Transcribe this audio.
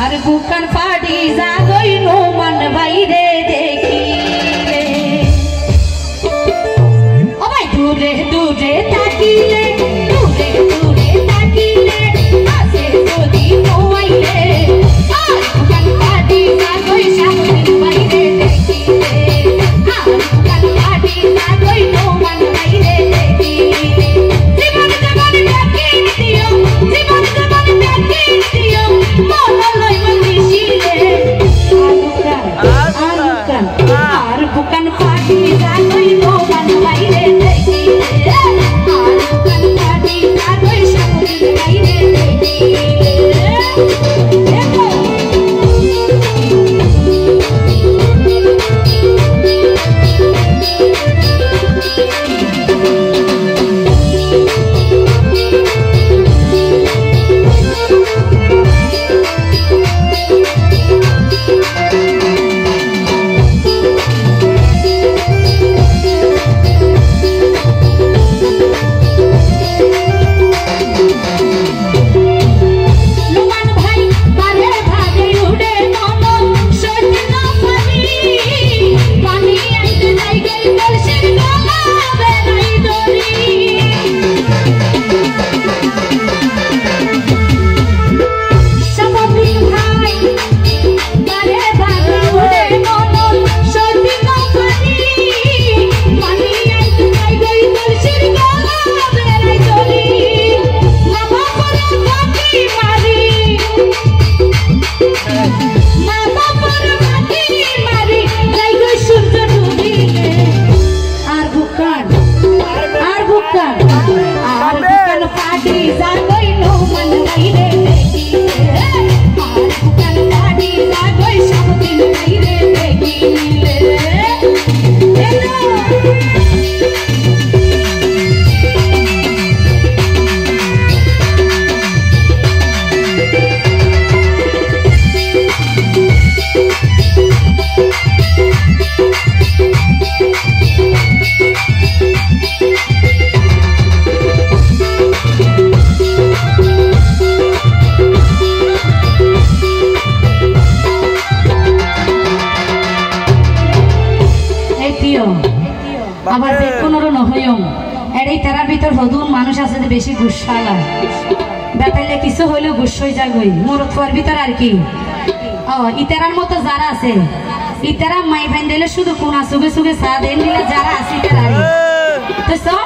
আর বুকান ফাড়ি যাবই নোমান বাইরে দেখি রে ও ভাই দূরে দূরে তাকিলে দূরে দূরে তাকিলে আসে যদি নোয়াইলে আর বুকান ফাড়ি যাবই সামনে বাইরে দেখি রে আর বুকান ফাড়ি যাবই নোমান বাইরে দেখি জীবন জীবন দেখি দিও জীবন জীবন দেখি দিও মনলই মনিশিলে আর বুকান ফাটি যাবই নোমান বাইরে দেখি আর বুকান ফাটি যাবই সামনে বাইরে দেখি আবার বেকুনরও নহয়ম এড়াই তারার ভিতর হদুন মানুষ আছে যে বেশি গুসালা বেতাইলে কিছু হইলেও গুস হয়ে যাগই মোর থোয়ার ভিতর আর কি ও ইতারার মতো যারা আছে ইতারা মাই ভাই দিলে শুধু কোনা সুগে সুগে চা দেন দিলে যারা আছে ইতারা তো